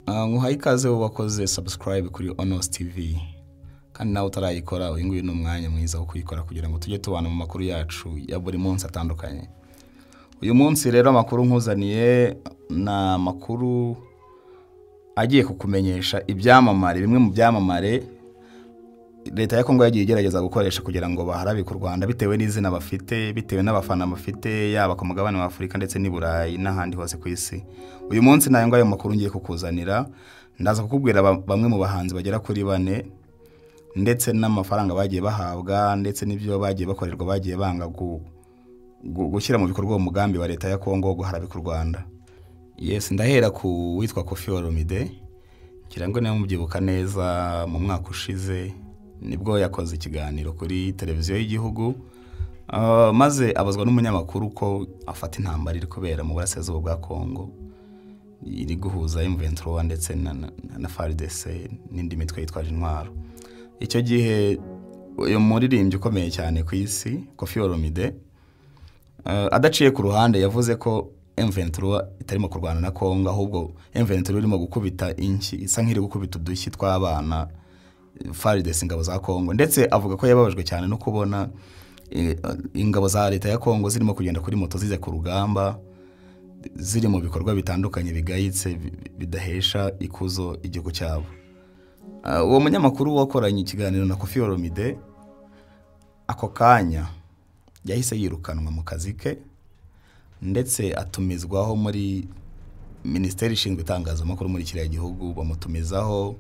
Nguhaye ikaze wakoze subscribe kuri Onos TV. Kandi nawe utarayikora uyu nguyu n'umwanya mwiza wo kuyikora kugira ngo tujye tubana mu makuru yacu ya buri munsi atandukanye. Uyu munsi rero amakuru nkuzaniye na makuru agiye kukumenyesha ibyamamare bimwe mu byamamare leta ya Kongo yagiye igerageza gukoresha kugira ngo baharabike u Rwanda bitewe n'izina bafite, bitewe n'abafana bafite yaba ku mugabane wa Afrika ndetse n'i Burayi n'ahandi hose ku isi. Uyu munsi nayo ngayo makuru ngiye kukuzanira, ndaza kukubwira bamwe mu bahanzi bagera kuri 4 ndetse n'amafaranga bagiye bahabwa ndetse n'ibyo bagiye bakorerwa bagiye banga gushyira mu bikorwa umugambi wa leta ya Kongo wo guharabika u Rwanda. Yes, ndahera ku witwa Koffi Olomide. Kirango nayo mubyibuka neza mu mwaka ushize nibwo yakoze ikiganiro kuri televiziyo y'igihugu, maze abazwa n'umunyamakuru ko afata intambara iri kubera mu burasirazuba bwa Kongo iri guhuza M23 ndetse na FARDC n'indi mitwe yitwaje intwaro. Icyo gihe uyu muririmbyi ukomeye cyane ku isi Koffi Olomide adaciye ku ruhande yavuze ko M23 itarimo kurwana na Kongo, ahubwo M23 irimo gukubita inki isa nk'iri gukubita udushyi tw'abana FARDC ingabo za Kongo, ndetse avuga ko yababajwe cyane no kubona ingabo za leta ya Kongo zirimo kugenda kuri moto zize ku rugamba, ziri mu bikorwa bitandukanye bigayitse bidahesha ikuzo igihugu cyabo. Uwo munyamakuru wakoranye ikiganiro na Koffi Olomide ako kanya yahise yirukanwa mu kazi ke, ndetse atumizwaho muri Minisiteri ishinzwe itangazamakuru muri kiriya gihugu, bamutumizaho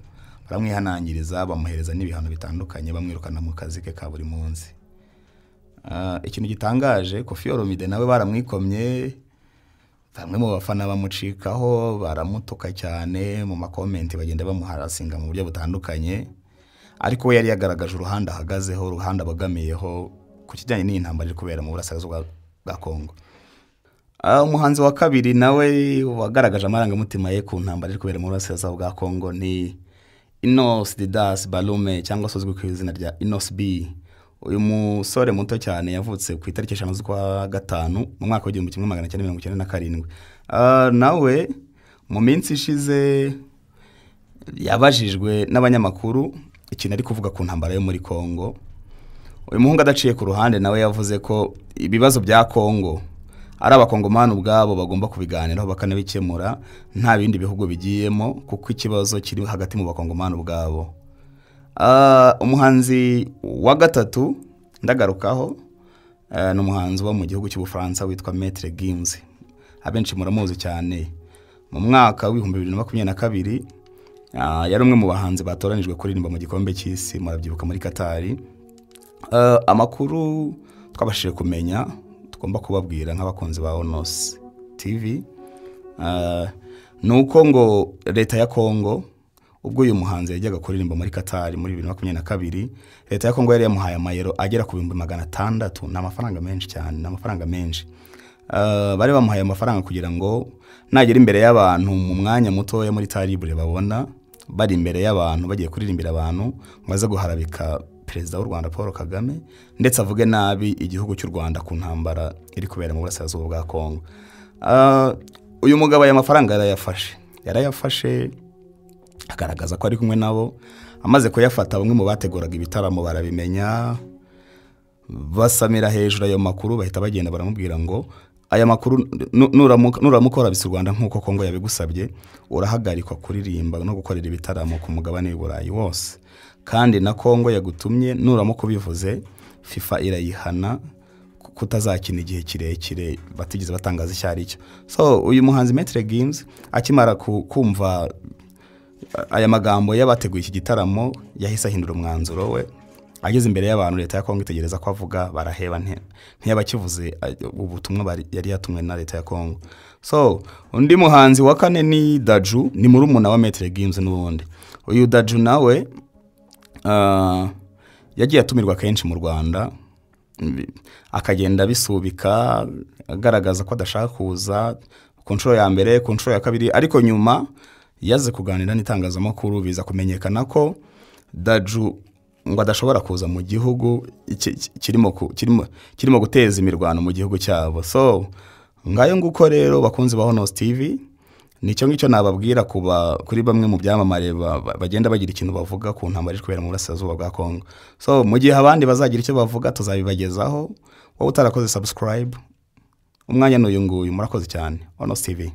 baramwihanangiriza bamuhereza n'ibihano bitandukanye bamwirukana mu kazi ke ka buri munsi. Ikintu gitangaje Koffi Olomide nawe baramwikomye, bamwe mu bafana bamucikaho baramutuka cyane mu makomenti bagenda bamuharasinga mu buryo butandukanye, ariko we yari yagaragaje uruhande ahagazeho, uruhande abagamiyeho ku kijyanye n'intambara iri kubera mu burasirazuba bwa Kongo. Umuhanzi wa kabiri nawe wagaragaje amarangamutima ye ku ntambara iri kubera mu burasirazuba bwa Kongo ni Inos Didas Balume, cyangwa se uzwi ku izina rya Inos B. Uyu musore muto cyane yavutse ku itariki 5 z'ukwa gatanu mu mwaka wa 1997. Nawe mu minsi ishize yabajijwe n'abanyamakuru ikintu ari kuvuga ku ntambara yo muri Kongo. Uyu muhungu adaciye ku ruhande nawe yavuze ko ibibazo bya Kongo ari abakongomani ubwabo bagomba kubiganiraho bakanabikemura, nta bindi bihugu bigiyemo, kuko ikibazo kiri hagati mu bakongomani ubwabo. Umuhanzi wa gatatu ndagarukaho ni umuhanzi wo mu gihugu cy'Ubufaransa witwa Maître Gims. Abenshi muramuzi cyane. Mu mwaka wa 2022 yari umwe mu bahanzi batoranijwe kuririmba mu gikombe cy'isi, murabyibuka muri Qatar. Amakuru twabashije kumenya tugomba kubabwira nk'abakunzi ba Onos TV nuko ngo leta ya Kongo ubwo uyu muhanzi yajyaga kuririmba muri Qatar muri 2022, leta ya Kongo yari yamuhaye amayero agera ku 600. N'amafaranga menshi cyane, n'amafaranga menshi. Bari bamuhaye amafaranga kugira ngo nagera imbere y'abantu mu mwanya muto ya muri Taribure babona bari imbere y'abantu bagiye kuririmbira abantu maze guharabika Perezida w'u Rwanda Paul Kagame, ndetse avuge nabi igihugu cy'u Rwanda ku ntambara iri kubera mu burasirazuba bwa Kongo. Uyu mugabo aya mafaranga yarayafashe agaragaza ko ari kumwe nabo. Amaze kuyafata bamwe mu bateguraga ibitaramo barabimenya, basamira hejuru ayo makuru, bahita bagenda baramubwira ngo aya makuru nuramukora bisi Rwanda nkuko Kongo yabigusabye, urahagarikwa kuririmba no gukorera ibitaramo ku mugabane w'i Burayi wose, kandi na Kongo yagutumye nuramukubivuze FIFA irayihana kutazakina igihe kirekire batigeze batangaza icyari cyo. So uyu muhanzi Maître Gims akimara kumva aya magambo y'abateguye iki gitaramo yahise ahindura umwanzuro we. Ageze imbere y'abantu leta ya Kongo itegereza ko avuga, baraheba ntiyabakivuze ubutumwa yari yatumwe na leta ya Kongo. So undi muhanzi wa kane ni Daju, ni murumuna wa Maître Gims n'ubundi. Uyu Daju nawe yagiye atumirwa kenshi mu Rwanda, akagenda bisubika agaragaza ko adashaka kuza ku nshuro ya mbere, ku nshuro ya kabiri, ariko nyuma yaze kuganira n'itangazamakuru biza kumenyekana ko Daju ngo adashobora kuza mu gihugu kirimo guteza imirwano mu gihugu cyabo. So ngayo nguko rero bakunzi ba Onos TV, nicyo ngicyo nababwira kuri bamwe mu byamamare bagenda bagira ikintu bavuga ku ntambara iri kubera mu burasirazuba bwa Kongo. So mu gihe abandi bazagira icyo bavuga tuzabibagezaho. Wowe utarakoze subscribe, umwanya n'uyu nguyu, murakoze cyane. Onos TV.